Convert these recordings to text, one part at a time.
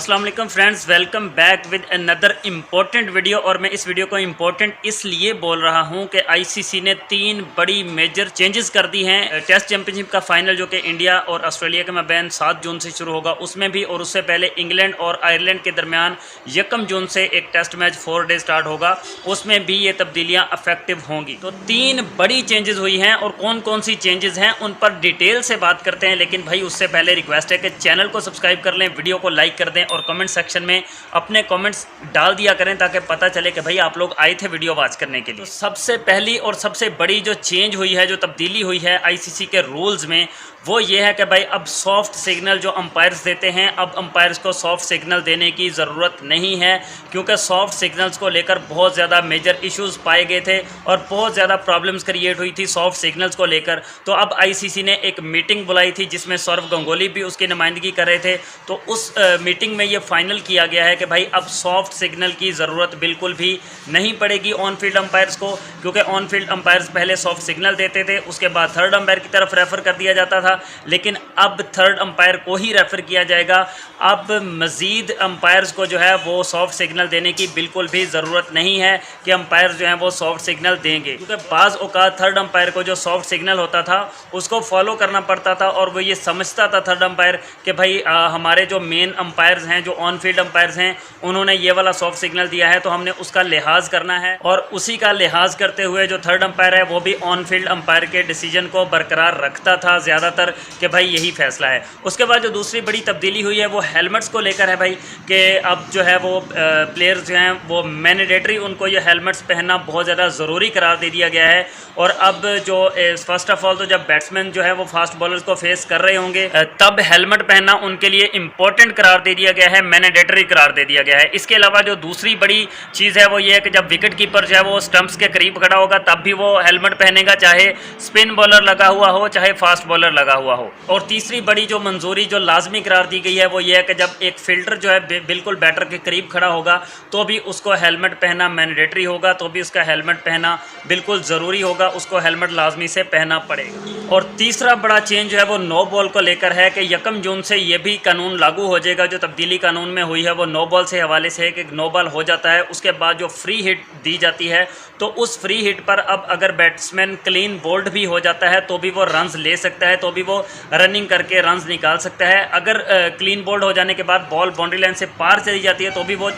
अस्सलाम वालेकुम friends, welcome back with another important video. और मैं इस वीडियो को इम्पोर्टेंट इसलिए बोल रहा हूं कि आईसीसी ने 3 बड़ी मेजर चेंजेस कर दी हैं। टेस्ट चैंपियनशिप का फाइनल जो कि इंडिया और ऑस्ट्रेलिया के माबैन 7 जून से शुरू होगा उसमें भी, और उससे पहले इंग्लैंड और आयरलैंड के दरमियान 1 जून से एक टेस्ट मैच 4 डे स्टार्ट होगा, उसमें भी ये तब्दीलियाँ अफेक्टिव होंगी। तो 3 बड़ी चेंजेस हुई हैं और कौन कौन सी चेंजेस हैं उन पर डिटेल से बात करते हैं। लेकिन भाई उससे पहले रिक्वेस्ट है कि चैनल को सब्सक्राइब कर लें, वीडियो को लाइक कर दें और कमेंट सेक्शन में अपने कमेंट्स डाल दिया करें ताकि पता चले कि भाई आप लोग आए थे वीडियो वॉच करने के लिए। तो सबसे पहली और सबसे बड़ी जो चेंज हुई है, जो तब्दीली हुई है आईसीसी के रूल्स में, वो ये है कि भाई अब सॉफ्ट सिग्नल जो अंपायर्स देते हैं, अब अंपायर्स को सॉफ्ट सिग्नल देने की ज़रूरत नहीं है, क्योंकि सॉफ्ट सिग्नल्स को लेकर बहुत ज़्यादा मेजर इश्यूज़ पाए गए थे और बहुत ज़्यादा प्रॉब्लम्स क्रिएट हुई थी सॉफ्ट सिग्नल्स को लेकर। तो अब आईसीसी ने एक मीटिंग बुलाई थी जिसमें सौरव गंगोली भी उसकी नुमाइंदगी कर रहे थे। तो उस मीटिंग में ये फाइनल किया गया है कि भाई अब सॉफ्ट सिग्नल की ज़रूरत बिल्कुल भी नहीं पड़ेगी ऑन फील्ड अंपायर्स को, क्योंकि ऑन फील्ड अंपायर्स पहले सॉफ्ट सिग्नल देते थे, उसके बाद थर्ड अंपायर की तरफ रेफ़र कर दिया जाता था, लेकिन अब थर्ड अंपायर को ही रेफ़र किया जाएगा। अब मज़ीद अंपायर्स को जो है वो सॉफ्ट सिग्नल देने की बिल्कुल भी ज़रूरत नहीं है कि अंपायर जो हैं वो सॉफ्ट सिग्नल देंगे, क्योंकि बाज़ औक़ात थर्ड अंपायर को जो सॉफ्ट सिग्नल होता था उसको फॉलो करना पड़ता था और वो ये समझता था थर्ड अंपायर कि भाई हमारे जो मेन अंपायर्स हैं, जो ऑन फील्ड अंपायर्स हैं, उन्होंने ये वाला सॉफ्ट सिग्नल दिया है तो हमने उसका लिहाज करना है। और उसी का लिहाज करते हुए जो थर्ड अंपायर है वो भी ऑन फील्ड अंपायर के डिसीजन को बरकरार रखता था ज़्यादातर कि भाई यही फैसला है। उसके बाद जो दूसरी बड़ी तब्दीली हुई है वो हेलमेट्स को लेकर है भाई, कि अब जो है वो प्लेयर्स जो हैं वो मैंडेटरी उनको ये हेलमेट्स पहनना बहुत ज़्यादा ज़रूरी करार दे दिया गया है। और अब जो फर्स्ट ऑफ ऑल तो जब बैट्समैन जो है वो फास्ट बॉलर्स को फेस कर रहे होंगे तब हेलमेट पहनना उनके लिए इंपॉर्टेंट करार दे दिया गया है, मैंडेटरी करार दे दिया गया है। इसके अलावा जो दूसरी बड़ी चीज़ है वो ये है कि जब विकेट कीपर जो है वो स्टंप्स के करीब खड़ा होगा तब भी वो हेलमेट पहनेगा, चाहे स्पिन बॉलर लगा हुआ हो चाहे फास्ट बॉलर लगा हुआ हो। और तीसरी बड़ी जो मंजूरी जो लाजमी करार दी गई है वो ये है कि जब एक फील्डर जो है बिल्कुल बैटर के करीब खड़ा होगा तो भी उसको हेलमेट पहनना मैंडेटरी होगा, तो भी उसका हेलमेट पहनना बिल्कुल ज़रूरी होगा, उसको हेलमेट लाजमी से पहनना पड़ेगा। और तीसरा बड़ा चेंज जो है वो नो बॉल को लेकर है कि 1 जून से ये भी कानून लागू हो जाएगा। जो तब्दीली कानून में हुई है वो नो बॉल से हवाले से है कि नो बॉल हो जाता है, उसके बाद जो फ्री हिट दी जाती है तो उस फ्री हिट पर अब अगर बैट्समैन क्लीन बोल्ड भी हो जाता है तो भी वो रन्स ले सकता है, तो भी वो रनिंग करके रन्स निकाल सकता है। अगर क्लीन बोल्ड हो जाने के बाद बॉल बाउंड्री लाइन से पार चली जाती है तो भी वो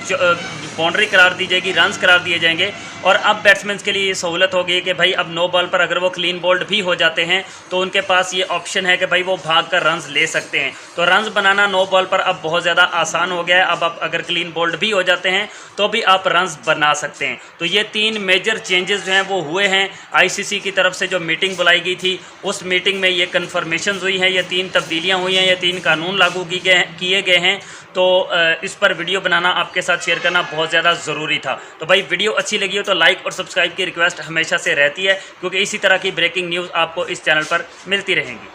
बाउंड्री करार दी जाएगी, रन्स करार दिए जाएंगे। और अब बैट्समैन के लिए ये सहूलत होगी कि भाई अब नो बॉल पर अगर वो क्लीन बोल्ड भी हो जाते हैं तो उनके पास ये ऑप्शन है कि भाई वो भाग कर रन्स ले सकते हैं। तो रन्स बनाना नो बॉल पर अब बहुत ज़्यादा आसान हो गया है। अब आप अगर क्लीन बोल्ड भी हो जाते हैं तो भी आप रन्स बना सकते हैं। तो ये 3 मेजर चेंजेस जो हैं वो हुए हैं आईसीसी की तरफ से। जो मीटिंग बुलाई गई थी उस मीटिंग में ये कन्फर्मेशन हुई हैं, ये 3 तब्दीलियाँ हुई हैं, ये 3 कानून लागू किए गए हैं। तो इस पर वीडियो बनाना आपके साथ शेयर करना बहुत ज़्यादा ज़रूरी था। तो भाई वीडियो अच्छी लगी हो तो लाइक और सब्सक्राइब की रिक्वेस्ट हमेशा से रहती है, क्योंकि इसी तरह की ब्रेकिंग न्यूज़ आपको इस चैनल पर मिलती रहेंगी।